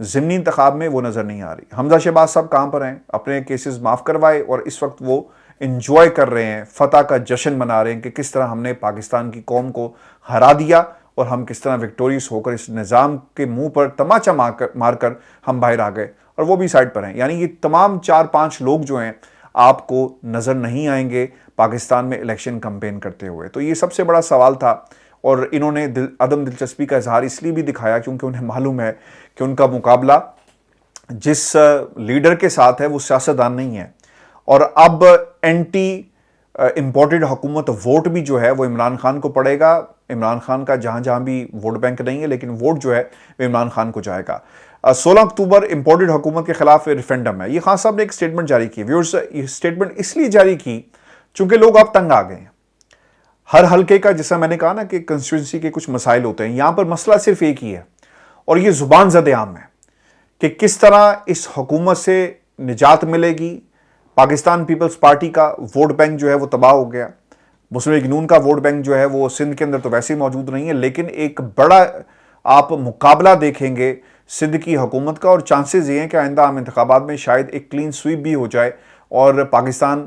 ضمنی انتخاب میں وہ نظر نہیں آ رہی. حمزہ شہباز صاحب کہاں پر ہیں؟ اپنے کیسز معاف کروائے اور اس وقت وہ انجوائے کر رہے ہیں، فتح کا جشن منا رہے ہیں کہ کس طرح ہم نے پاکستان کی قوم کو ہرا دیا اور ہم کس طرح وکٹوریس ہو کر اس نظام کے منہ پر تماچا مار کر ہم باہر آ گئے، اور وہ بھی سائڈ پر ہیں. یعنی یہ تمام 4-5 لوگ جو ہیں آپ کو نظر نہیں آئیں گے پاکستان میں الیکشن کمپین کرتے ہوئے. تو یہ سب سے بڑا سوال تھا، اور انہوں نے عدم دلچسپی کا اظہار اس لیے بھی دکھایا کیونکہ انہیں معلوم ہے کہ ان کا مقابلہ جس لیڈر کے ساتھ ہے وہ سیاستدان نہیں ہے، اور اب اینٹی امپورٹڈ حکومت ووٹ بھی جو ہے وہ عمران خان کو پڑے گا. عمران خان کا جہاں جہاں بھی ووٹ بینک نہیں ہے لیکن ووٹ جو ہے وہ عمران خان کو جائے گا. 16 اکتوبر امپورٹڈ حکومت کے خلاف ریفرینڈم ہے. یہ خان صاحب نے ایک سٹیٹمنٹ جاری کی. ویورز، یہ سٹیٹمنٹ اس لیے جاری کی چونکہ لوگ اب تنگ آ گئے ہیں. ہر حلقے کا، جیسا میں نے کہا نا کہ کنسٹیٹوئنسی کے کچھ مسائل ہوتے ہیں، یہاں پر مسئلہ صرف ایک ہی ہے اور یہ زبان زد عام ہے کہ کس طرح اس حکومت سے نجات ملے گی. پاکستان پیپلز پارٹی کا ووٹ بینک جو ہے وہ تباہ ہو گیا. مسلم لیگ نون کا ووٹ بینک جو ہے وہ سندھ کے اندر تو ویسے ہی موجود نہیں ہے، لیکن ایک بڑا آپ مقابلہ دیکھیں گے سندھ کی حکومت کا، اور چانسز یہ ہیں کہ آئندہ عام انتخابات میں شاید ایک کلین سویپ بھی ہو جائے اور پاکستان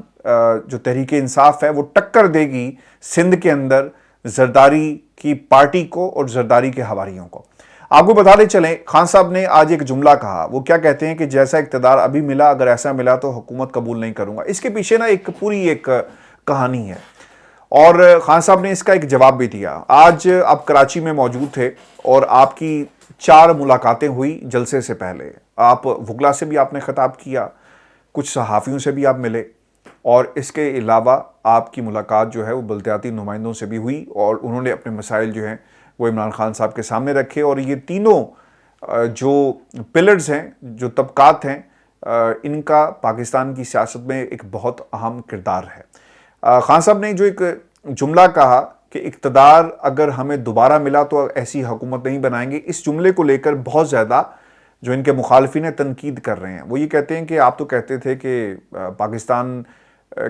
جو تحریک انصاف ہے وہ ٹکر دے گی سندھ کے اندر زرداری کی پارٹی کو اور زرداری کے حواریوں کو. آپ کو بتاتے چلیں، خان صاحب نے آج ایک جملہ کہا. وہ کیا کہتے ہیں کہ جیسا اقتدار ابھی ملا، اگر ایسا ملا تو حکومت قبول نہیں کروں گا. اس کے پیچھے نا ایک پوری کہانی ہے، اور خان صاحب نے اس کا ایک جواب بھی دیا. آج آپ کراچی میں موجود تھے اور آپ کی 4 ملاقاتیں ہوئی جلسے سے پہلے. آپ وکلا سے بھی آپ نے خطاب کیا، کچھ صحافیوں سے بھی آپ ملے، اور اس کے علاوہ آپ کی ملاقات جو ہے وہ بلدیاتی نمائندوں سے بھی ہوئی، اور انہوں نے اپنے مسائل جو ہیں وہ عمران خان صاحب کے سامنے رکھے. اور یہ تینوں جو پلرز ہیں، جو طبقات ہیں، ان کا پاکستان کی سیاست میں ایک بہت اہم کردار ہے. خان صاحب نے جو ایک جملہ کہا کہ اقتدار اگر ہمیں دوبارہ ملا تو ایسی حکومت نہیں بنائیں گے، اس جملے کو لے کر بہت زیادہ جو ان کے مخالفین تنقید کر رہے ہیں. وہ یہ کہتے ہیں کہ آپ تو کہتے تھے کہ پاکستان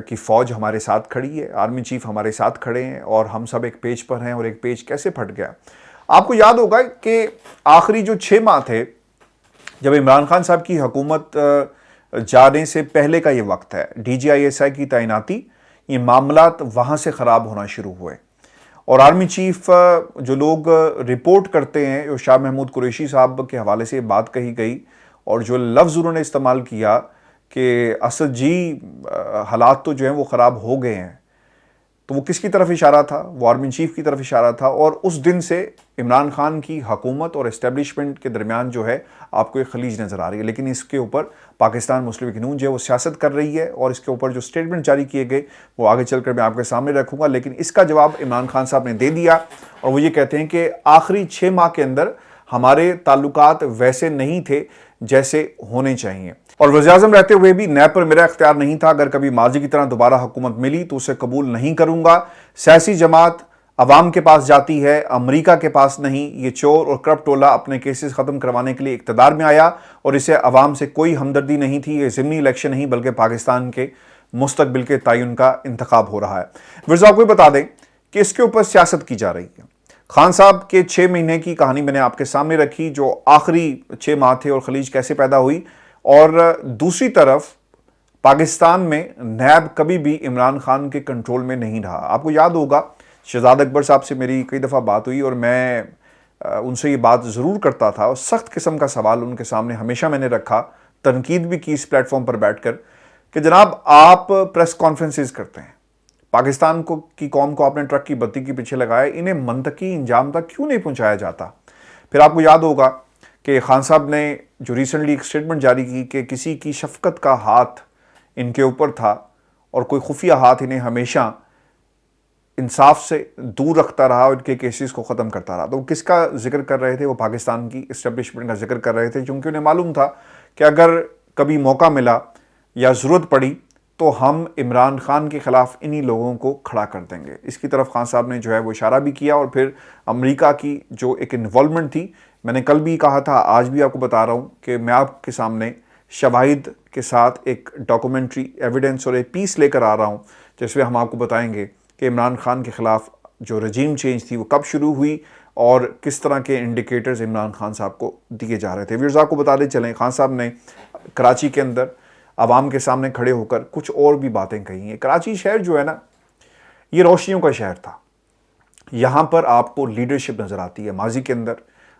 کی فوج ہمارے ساتھ کھڑی ہے، آرمی چیف ہمارے ساتھ کھڑے ہیں اور ہم سب ایک پیج پر ہیں، اور ایک پیج کیسے پھٹ گیا. آپ کو یاد ہوگا کہ آخری جو 6 ماہ تھے جب عمران خان صاحب کی حکومت جانے سے پہلے کا یہ وقت ہے، DGISI کی تعیناتی، یہ معاملات وہاں سے خراب ہونا شروع ہوئے. اور آرمی چیف جو لوگ رپورٹ کرتے ہیں، جو شاہ محمود قریشی صاحب کے حوالے سے بات کہی گئی اور جو لفظ انہوں نے استعمال کیا کہ اسد جی حالات تو جو ہیں وہ خراب ہو گئے ہیں، تو وہ کس کی طرف اشارہ تھا؟ وہ آرمی چیف کی طرف اشارہ تھا. اور اس دن سے عمران خان کی حکومت اور اسٹیبلشمنٹ کے درمیان جو ہے آپ کو ایک خلیج نظر آ رہی ہے. لیکن اس کے اوپر پاکستان مسلم لیگ نون جو ہے وہ سیاست کر رہی ہے، اور اس کے اوپر جو سٹیٹمنٹ جاری کیے گئے وہ آگے چل کر میں آپ کے سامنے رکھوں گا. لیکن اس کا جواب عمران خان صاحب نے دے دیا، اور وہ یہ کہتے ہیں کہ آخری 6 ماہ کے اندر ہمارے تعلقات ویسے نہیں تھے جیسے ہونے چاہیے، اور وزیراعظم رہتے ہوئے بھی نیب پر میرا اختیار نہیں تھا. اگر کبھی ماضی کی طرح دوبارہ حکومت ملی تو اسے قبول نہیں کروں گا. سیاسی جماعت عوام کے پاس جاتی ہے، امریکہ کے پاس نہیں. یہ چور اور کرپٹ ٹولہ اپنے کیسز ختم کروانے کے لیے اقتدار میں آیا، اور اسے عوام سے کوئی ہمدردی نہیں تھی. یہ ضمنی الیکشن نہیں بلکہ پاکستان کے مستقبل کے تعین کا انتخاب ہو رہا ہے. ورزا کو بھی بتا دیں کہ اس کے اوپر سیاست کی جا رہی ہے. خان صاحب کے 6 مہینے کی کہانی میں نے آپ کے سامنے رکھی، جو آخری 6 ماہ تھے اور خلیج کیسے پیدا ہوئی. اور دوسری طرف پاکستان میں نیب کبھی بھی عمران خان کے کنٹرول میں نہیں رہا. آپ کو یاد ہوگا شہزاد اکبر صاحب سے میری کئی دفعہ بات ہوئی، اور میں ان سے یہ بات ضرور کرتا تھا، اور سخت قسم کا سوال ان کے سامنے ہمیشہ میں نے رکھا، تنقید بھی کی اس پلیٹ فارم پر بیٹھ کر، کہ جناب آپ پریس کانفرنسز کرتے ہیں، پاکستان کی قوم کو آپ نے ٹرک کی بتی کے پیچھے لگایا، انہیں منطقی انجام تک کیوں نہیں پہنچایا جاتا؟ پھر آپ کو یاد ہوگا کہ خان صاحب نے جو ریسنٹلی ایک سٹیٹمنٹ جاری کی کہ کسی کی شفقت کا ہاتھ ان کے اوپر تھا، اور کوئی خفیہ ہاتھ انہیں ہمیشہ انصاف سے دور رکھتا رہا اور ان کے کیسز کو ختم کرتا رہا. تو وہ کس کا ذکر کر رہے تھے؟ وہ پاکستان کی اسٹیبلشمنٹ کا ذکر کر رہے تھے، کیونکہ انہیں معلوم تھا کہ اگر کبھی موقع ملا یا ضرورت پڑی تو ہم عمران خان کے خلاف انہی لوگوں کو کھڑا کر دیں گے. اس کی طرف خان صاحب نے جو ہے وہ اشارہ بھی کیا. اور پھر امریکہ کی جو ایک انوالومنٹ تھی، میں نے کل بھی کہا تھا، آج بھی آپ کو بتا رہا ہوں کہ میں آپ کے سامنے شواہد کے ساتھ ایک ڈاکومنٹری ایویڈنس اور ایک پیس لے کر آ رہا ہوں، جس میں ہم آپ کو بتائیں گے کہ عمران خان کے خلاف جو رجیم چینج تھی وہ کب شروع ہوئی، اور کس طرح کے انڈیکیٹرز عمران خان صاحب کو دیے جا رہے تھے۔ ویورز آپ کو بتاتے چلیں، خان صاحب نے کراچی کے اندر عوام کے سامنے کھڑے ہو کر کچھ اور بھی باتیں کہی ہیں۔ کراچی شہر جو ہے نا، یہ روشنیوں کا شہر تھا، یہاں پر آپ کو لیڈرشپ نظر آتی ہے۔ ماضی کے اندر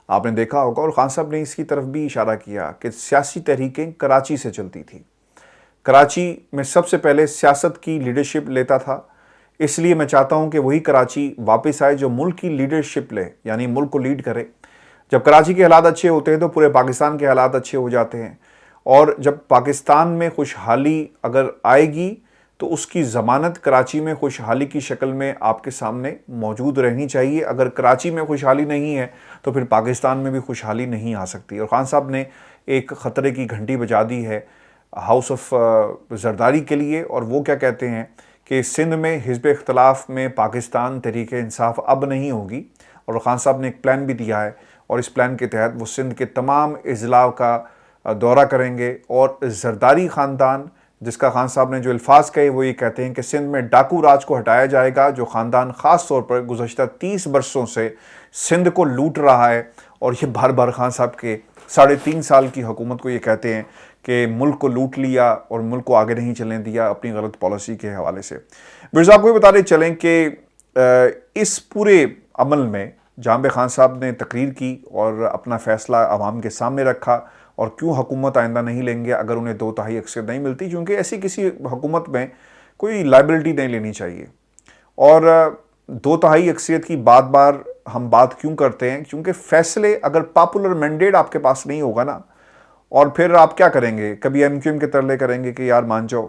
آپ نے دیکھا ہوگا، اور خان صاحب نے اس کی طرف بھی اشارہ کیا کہ سیاسی تحریکیں کراچی سے چلتی تھی۔ کراچی میں سب سے پہلے سیاست کی لیڈرشپ لیتا تھا، اس لیے میں چاہتا ہوں کہ وہی کراچی واپس آئے جو ملک کی لیڈرشپ لے، یعنی ملک کو لیڈ کرے۔ جب کراچی کے حالات اچھے ہوتے ہیں تو پورے پاکستان کے حالات اچھے ہو جاتے ہیں، اور جب پاکستان میں خوشحالی اگر آئے گی تو اس کی ضمانت کراچی میں خوشحالی کی شکل میں آپ کے سامنے موجود رہنی چاہیے۔ اگر کراچی میں خوشحالی نہیں ہے تو پھر پاکستان میں بھی خوشحالی نہیں آ سکتی۔ اور خان صاحب نے ایک خطرے کی گھنٹی بجا دی ہے ہاؤس آف زرداری کے لیے، اور وہ کیا کہتے ہیں کہ سندھ میں حزب اختلاف میں پاکستان تحریک انصاف اب نہیں ہوگی، اور خان صاحب نے ایک پلان بھی دیا ہے، اور اس پلان کے تحت وہ سندھ کے تمام اضلاع کا دورہ کریں گے، اور زرداری خاندان جس کا خان صاحب نے جو الفاظ کہے وہ یہ کہتے ہیں کہ سندھ میں ڈاکو راج کو ہٹایا جائے گا، جو خاندان خاص طور پر گزشتہ 30 برسوں سے سندھ کو لوٹ رہا ہے، اور یہ بار بار خان صاحب کے 3.5 سال کی حکومت کو یہ کہتے ہیں کہ ملک کو لوٹ لیا اور ملک کو آگے نہیں چلنے دیا اپنی غلط پالیسی کے حوالے سے۔ مرزا آپ کو یہ بتاتے چلیں کہ اس پورے عمل میں جہاں خان صاحب نے تقریر کی اور اپنا فیصلہ عوام کے سامنے رکھا، اور کیوں حکومت آئندہ نہیں لیں گے اگر انہیں 2/3 اکثریت نہیں ملتی، کیونکہ ایسی کسی حکومت میں کوئی لائبلٹی نہیں لینی چاہیے۔ اور 2/3 اکثریت کی بار بار ہم بات کیوں کرتے ہیں؟ کیونکہ فیصلے اگر پاپولر مینڈیٹ آپ کے پاس نہیں ہوگا نا، اور پھر آپ کیا کریں گے؟ کبھی ایم کیو ایم کے ترلے کریں گے کہ یار مان جاؤ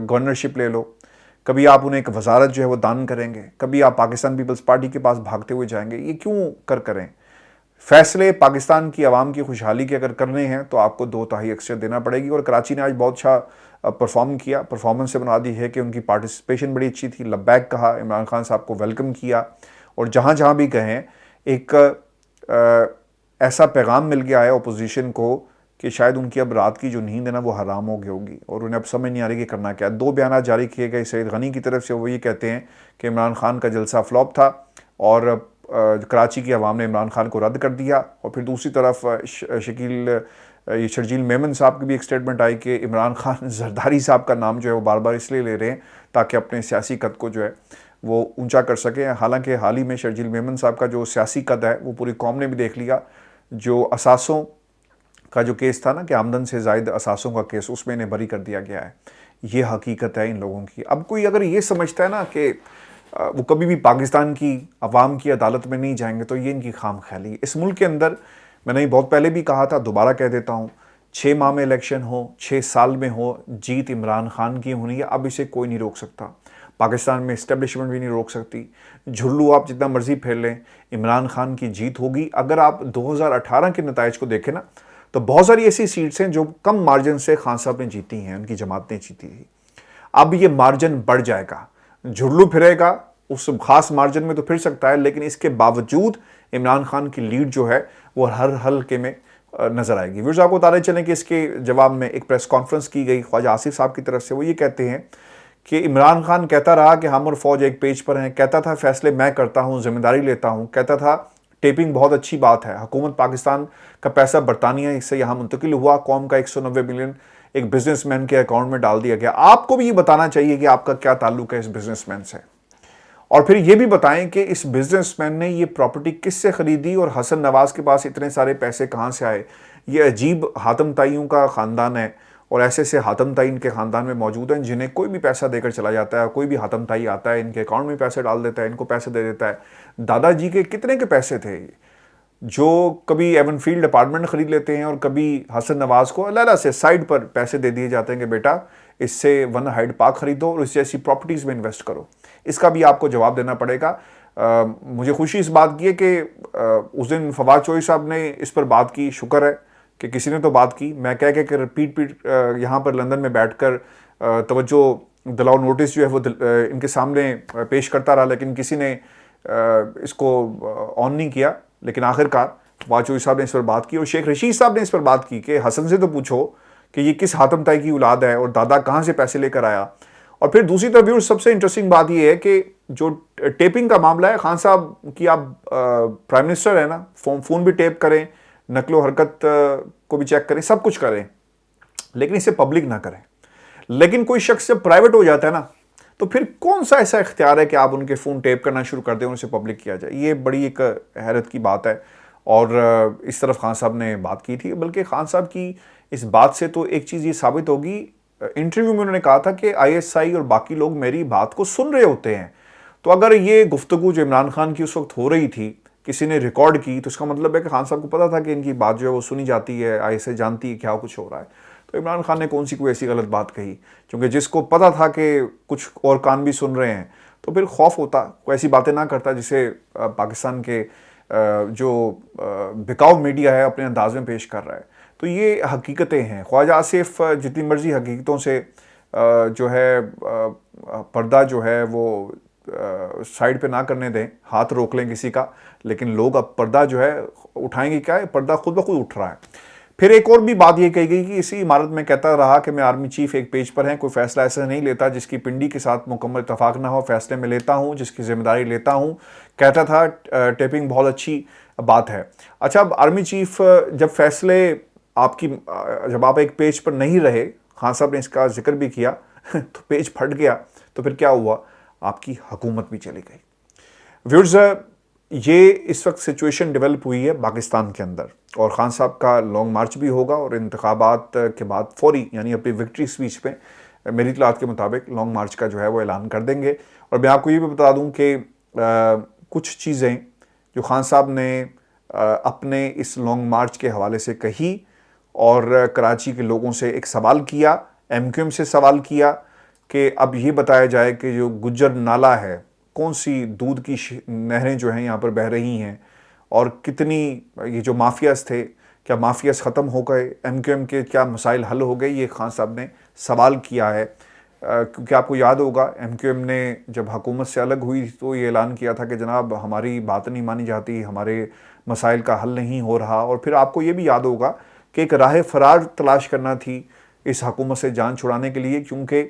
گورنرشپ لے لو، کبھی آپ انہیں ایک وزارت جو ہے وہ دان کریں گے، کبھی آپ پاکستان پیپلز پارٹی کے پاس بھاگتے ہوئے جائیں گے۔ یہ کیوں کریں؟ فیصلے پاکستان کی عوام کی خوشحالی کے اگر کرنے ہیں تو آپ کو 2/3 اکثریت دینا پڑے گی۔ اور کراچی نے آج بہت اچھا پرفارم کیا، پرفارمنس سے بنا دی ہے کہ ان کی پارٹیسپیشن بڑی اچھی تھی، لبیک کہا، عمران خان صاحب کو ویلکم کیا، اور جہاں جہاں بھی گئے ایک ایسا پیغام مل گیا ہے اپوزیشن کو کہ شاید ان کی اب رات کی جو نیند ہے نا وہ حرام ہو گئی ہوگی، اور انہیں اب سمجھ نہیں آ رہی کہ کرنا کیا۔ 2 بیانات جاری کیے گئے سعید غنی کی طرف سے، وہ یہ کہتے ہیں کہ عمران خان کا جلسہ فلاپ تھا اور کراچی کی عوام نے عمران خان کو رد کر دیا، اور پھر دوسری طرف شرجیل میمن صاحب کی بھی ایک سٹیٹمنٹ آئی کہ عمران خان زرداری صاحب کا نام جو ہے وہ بار بار اس لیے لے رہے ہیں تاکہ اپنے سیاسی قد کو جو ہے وہ اونچا کر سکیں۔ حالانکہ حال ہی میں شرجیل میمن صاحب کا جو سیاسی قد ہے وہ پوری قوم نے بھی دیکھ لیا، جو اثاثوں کا جو کیس تھا نا کہ آمدن سے زائد اثاثوں کا کیس، اس میں انہیں بری کر دیا گیا ہے۔ یہ حقیقت ہے ان لوگوں کی۔ اب کوئی اگر یہ سمجھتا ہے نا کہ وہ کبھی بھی پاکستان کی عوام کی عدالت میں نہیں جائیں گے تو یہ ان کی خام خیالی ہے۔ اس ملک کے اندر میں نے بہت پہلے بھی کہا تھا، دوبارہ کہہ دیتا ہوں، 6 ماہ میں الیکشن ہو، 6 سال میں ہو، جیت عمران خان کی ہونی ہے، اب اسے کوئی نہیں روک سکتا۔ پاکستان میں اسٹیبلشمنٹ بھی نہیں روک سکتی۔ جھلو آپ جتنا مرضی پھیر لیں، عمران خان کی جیت ہوگی۔ اگر آپ 2018 کے نتائج کو دیکھیں نا تو بہت ساری ایسی سیٹس ہیں جو کم مارجن سے خان صاحب نے جیتی ہیں، ان کی جماعت نے جیتی تھی۔ اب یہ مارجن بڑھ جائے گا، جھلو پھرے گا اس خاص مارجن میں تو پھر سکتا ہے، لیکن اس کے باوجود عمران خان کی لیڈ جو ہے وہ ہر حلقے میں نظر آئے گی۔ ویورز آپ کو بتاتے چلیں کہ اس کے جواب میں ایک پریس کانفرنس کی گئی خواجہ آصف صاحب کی طرف سے، وہ یہ کہتے ہیں کہ عمران خان کہتا رہا کہ ہم اور فوج ایک پیج پر ہیں، کہتا تھا فیصلے میں کرتا ہوں، ذمہ داری لیتا ہوں، کہتا تھا ٹیپنگ بہت اچھی بات ہے، حکومت پاکستان کا پیسہ برطانیہ اس سے یہاں منتقل ہوا، قوم کا 190 ملین ایک بزنس مین کے اکاؤنٹ میں ڈال دیا گیا۔ آپ کو بھی یہ بتانا چاہیے کہ آپ کا کیا تعلق ہے اس بزنس مین سے، اور پھر یہ بھی بتائیں کہ اس بزنس مین نے یہ پراپرٹی کس سے خریدی، اور حسن نواز کے پاس اتنے سارے پیسے کہاں سے آئے۔ یہ عجیب حاتم تائیوں کا خاندان ہے، اور ایسے سے حاتم تائی ان کے خاندان میں موجود ہیں جنہیں کوئی بھی پیسہ دے کر چلا جاتا ہے، کوئی بھی حاتم تائی آتا ہے ان کے اکاؤنٹ میں پیسے ڈال دیتا ہے، ان کو پیسے دے دیتا ہے۔ دادا جی کے کتنے کے پیسے تھے جو کبھی ایون فیلڈ اپارٹمنٹ خرید لیتے ہیں، اور کبھی حسن نواز کو علیحدہ سے سائڈ پر پیسے دے دیے جاتے ہیں کہ بیٹا اس سے ون ہائیڈ پارک خریدو اور اس جیسی پراپرٹیز میں انویسٹ کرو۔ اس کا بھی آپ کو جواب دینا پڑے گا۔ مجھے خوشی اس بات کی ہے کہ اس دن فواد چوہدری صاحب نے اس پر بات کی، شکر ہے کہ کسی نے تو بات کی۔ میں کہہ کہ پیٹ یہاں پر لندن میں بیٹھ کر توجہ دلاؤ نوٹس جو ہے وہ ان کے سامنے پیش کرتا رہا، لیکن کسی نے اس کو آن نہیں کیا۔ لیکن آخر کار فواد چوہدری صاحب نے اس پر بات کی، اور شیخ رشید صاحب نے اس پر بات کی کہ حسن سے تو پوچھو کہ یہ کس حاتم تائی کی اولاد ہے اور دادا کہاں سے پیسے لے کر آیا۔ اور پھر دوسری طرف بھی سب سے انٹرسٹنگ بات یہ ہے کہ جو ٹیپنگ کا معاملہ ہے، خان صاحب کی آپ پرائم منسٹر ہیں نا، فون بھی ٹیپ کریں، نقل و حرکت کو بھی چیک کریں، سب کچھ کریں، لیکن اسے پبلک نہ کریں. لیکن کوئی شخص جب پرائیویٹ ہو جاتا ہے نا، تو پھر کون سا ایسا اختیار ہے کہ آپ ان کے فون ٹیپ کرنا شروع کر دیں اور اسے پبلک کیا جائے. یہ بڑی ایک حیرت کی بات ہے. اور اس طرف خان صاحب نے بات کی تھی، بلکہ خان صاحب کی اس بات سے تو ایک چیز یہ ثابت ہوگی، انٹرویو میں انہوں نے کہا تھا کہ آئی ایس آئی اور باقی لوگ میری بات کو سن رہے ہوتے ہیں. تو اگر یہ گفتگو جو عمران خان کی اس وقت ہو رہی تھی کسی نے ریکارڈ کی، تو اس کا مطلب ہے کہ خان صاحب کو پتا تھا کہ ان کی بات جو ہے وہ سنی جاتی ہے، آئی ایس آئی جانتی ہے کیا کچھ ہو رہا ہے. تو عمران خان نے کون سی کوئی ایسی غلط بات کہی، کیونکہ جس کو پتا تھا کہ کچھ اور کان بھی سن رہے ہیں تو پھر خوف ہوتا، کوئی ایسی باتیں نہ کرتا جسے پاکستان کے جو بکاؤ میڈیا ہے اپنے انداز میں پیش کر رہا ہے. تو یہ حقیقتیں ہیں. خواجہ آصف جتنی مرضی حقیقتوں سے جو ہے پردہ جو ہے وہ سائڈ پہ نہ کرنے دیں، ہاتھ روک لیں کسی کا، لیکن لوگ اب پردہ جو ہے اٹھائیں گے. کیا ہے، پردہ خود بخود اٹھ رہا ہے. پھر ایک اور بھی بات یہ کہی گئی کہ اسی عمارت میں کہتا رہا کہ میں آرمی چیف ایک پیج پر ہیں، کوئی فیصلہ ایسا نہیں لیتا جس کی پنڈی کے ساتھ مکمل اتفاق نہ ہو، فیصلے میں لیتا ہوں جس کی ذمہ داری لیتا ہوں. کہتا تھا ٹیپنگ بہت اچھی بات ہے. اچھا، اب آرمی چیف جب فیصلے جب آپ ایک پیج پر نہیں رہے، خان صاحب نے اس کا ذکر بھی کیا تو پیج پھٹ گیا، تو پھر کیا ہوا؟ آپ کی حکومت بھی چلی گئی. ویورز، یہ اس وقت سچویشن ڈیولپ ہوئی ہے پاکستان کے اندر، اور خان صاحب کا لانگ مارچ بھی ہوگا اور انتخابات کے بعد فوری یعنی اپنی وکٹری سپیچ پہ میری اطلاعات کے مطابق لانگ مارچ کا جو ہے وہ اعلان کر دیں گے. اور میں آپ کو یہ بھی بتا دوں کہ کچھ چیزیں جو خان صاحب نے اپنے اس لانگ مارچ کے حوالے سے کہی، اور کراچی کے لوگوں سے ایک سوال کیا، ایم کیو ایم سے سوال کیا کہ اب یہ بتایا جائے کہ جو گجر نالہ ہے، کون سی دودھ کی نہریں جو ہیں یہاں پر بہہ رہی ہیں، اور کتنی یہ جو مافیاز تھے، کیا مافیاز ختم ہو گئے، ایم کیو ایم کے کیا مسائل حل ہو گئے. یہ خان صاحب نے سوال کیا ہے، کیونکہ آپ کو یاد ہوگا ایم کیو ایم نے جب حکومت سے الگ ہوئی تو یہ اعلان کیا تھا کہ جناب ہماری بات نہیں مانی جاتی، ہمارے مسائل کا حل نہیں ہو رہا. اور پھر آپ کو یہ بھی یاد ہوگا کہ ایک راہ فرار تلاش کرنا تھی اس حکومت سے جان چھڑانے کے لیے، کیونکہ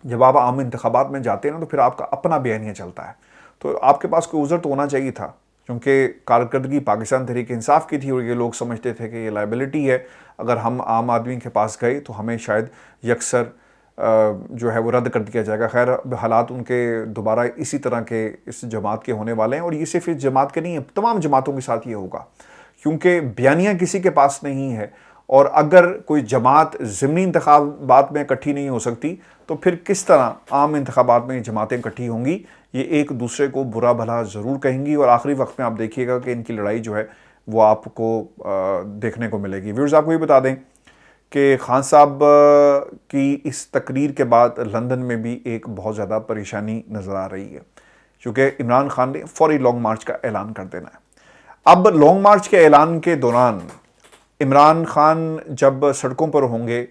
جب آپ عام انتخابات میں جاتے ہیں نا تو پھر آپ کا اپنا بیانیہ چلتا ہے. تو آپ کے پاس کوئی عذر تو ہونا چاہیے تھا، کیونکہ کارکردگی پاکستان تحریک انصاف کی تھی اور یہ لوگ سمجھتے تھے کہ یہ لائبلٹی ہے، اگر ہم عام آدمی کے پاس گئے تو ہمیں شاید یکسر جو ہے وہ رد کر دیا جائے گا. خیر، حالات ان کے دوبارہ اسی طرح کے اس جماعت کے ہونے والے ہیں، اور یہ صرف اس جماعت کے نہیں ہیں، تمام جماعتوں کے ساتھ یہ ہوگا، کیونکہ بیانیہ کسی کے پاس نہیں ہے. اور اگر کوئی جماعت ضمنی انتخابات میں اکٹھی نہیں ہو سکتی تو پھر کس طرح عام انتخابات میں جماعتیں اکٹھی ہوں گی؟ یہ ایک دوسرے کو برا بھلا ضرور کہیں گی، اور آخری وقت میں آپ دیکھیے گا کہ ان کی لڑائی جو ہے وہ آپ کو دیکھنے کو ملے گی. ویورز، آپ کو یہ بتا دیں کہ خان صاحب کی اس تقریر کے بعد لندن میں بھی ایک بہت زیادہ پریشانی نظر آ رہی ہے، کیونکہ عمران خان نے فوری لانگ مارچ کا اعلان کر دینا ہے. اب لانگ مارچ کے اعلان کے دوران عمران خان جب سڑکوں پر ہوں گے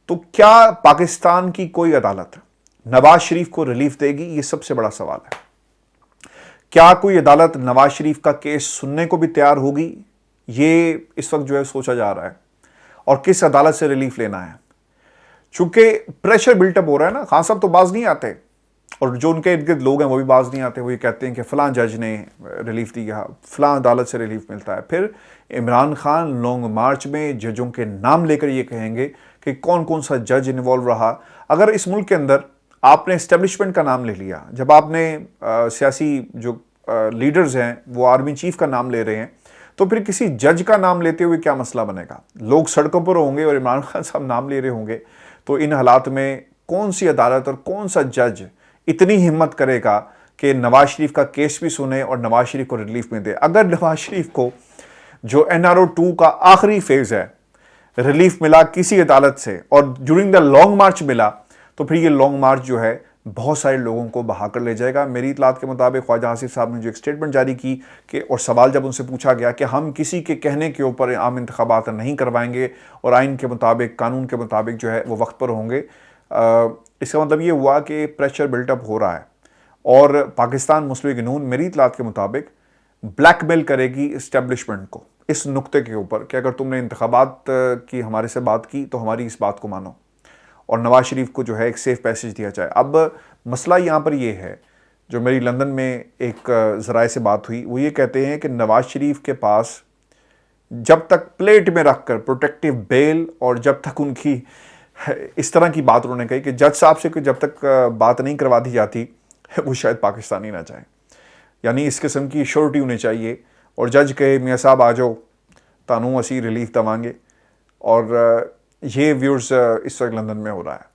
تو کیا پاکستان کی کوئی عدالت نواز شریف کو ریلیف دے گی؟ یہ سب سے بڑا سوال ہے. کیا کوئی عدالت نواز شریف کا کیس سننے کو بھی تیار ہوگی؟ یہ اس وقت جو ہے سوچا جا رہا ہے. اور کس عدالت سے ریلیف لینا ہے؟ چونکہ پریشر بلٹ اپ ہو رہا ہے نا. خان صاحب تو باز نہیں آتے، اور جو ان کے ارد گرد لوگ ہیں وہ بھی باز نہیں آتے. وہ یہ کہتے ہیں کہ فلاں جج نے ریلیف دیا، فلاں عدالت سے ریلیف ملتا ہے. پھر عمران خان لانگ مارچ میں ججوں کے نام لے کر یہ کہیں گے کہ کون کون سا جج انوالو رہا. اگر اس ملک کے اندر آپ نے اسٹیبلشمنٹ کا نام لے لیا، جب آپ نے سیاسی جو لیڈرز ہیں وہ آرمی چیف کا نام لے رہے ہیں، تو پھر کسی جج کا نام لیتے ہوئے کیا مسئلہ بنے گا؟ لوگ سڑکوں پر ہوں گے اور عمران خان صاحب نام لے رہے ہوں گے. تو ان حالات میں کون سی عدالت اور کون سا جج اتنی ہمت کرے گا کہ نواز شریف کا کیس بھی سنے اور نواز شریف کو ریلیف میں دے؟ اگر نواز شریف کو جو NRO-2 کا آخری فیز ہے ریلیف ملا کسی عدالت سے اور ڈیورنگ دا لانگ مارچ ملا، تو پھر یہ لانگ مارچ جو ہے بہت سارے لوگوں کو بہا کر لے جائے گا. میری اطلاعات کے مطابق خواجہ آصف صاحب نے جو ایک سٹیٹمنٹ جاری کی کہ، اور سوال جب ان سے پوچھا گیا کہ ہم کسی کے کہنے کے اوپر عام انتخابات نہیں کروائیں گے اور آئین کے مطابق، قانون کے مطابق جو ہے وہ وقت پر ہوں گے، اس کا مطلب یہ ہوا کہ پریشر بلٹ اپ ہو رہا ہے. اور پاکستان مسلم لیگ نون میری اطلاعات کے مطابق بلیک میل کرے گی اسٹیبلشمنٹ کو اس نقطے کے اوپر کہ اگر تم نے انتخابات کی ہمارے سے بات کی تو ہماری اس بات کو مانو. اور نواز شریف کو جو ہے ایک سیف پیسج دیا جائے. اب مسئلہ یہاں پر یہ ہے, جو میری لندن میں ایک ذرائع سے بات ہوئی, وہ یہ کہتے ہیں کہ نواز شریف کے پاس جب تک پلیٹ میں رکھ کر پروٹیکٹیو بیل, اور جب تک ان کی اس طرح کی بات انہوں نے کہی کہ جج صاحب سے جب تک بات نہیں کروا دی جاتی وہ شاید پاکستان ہی نہ جائیں. یعنی اس قسم کی شورٹی ہونی چاہیے, اور جج کہے میاں صاحب آ جاؤ تانوں اسی ریلیف دوانگے. اور یہ ویورز اس وقت لندن میں ہو رہا ہے.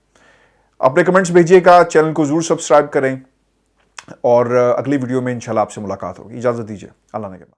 اپنے کمنٹس بھیجیے گا, چینل کو ضرور سبسکرائب کریں, اور اگلی ویڈیو میں انشاءاللہ آپ سے ملاقات ہوگی. اجازت دیجیے, اللہ نے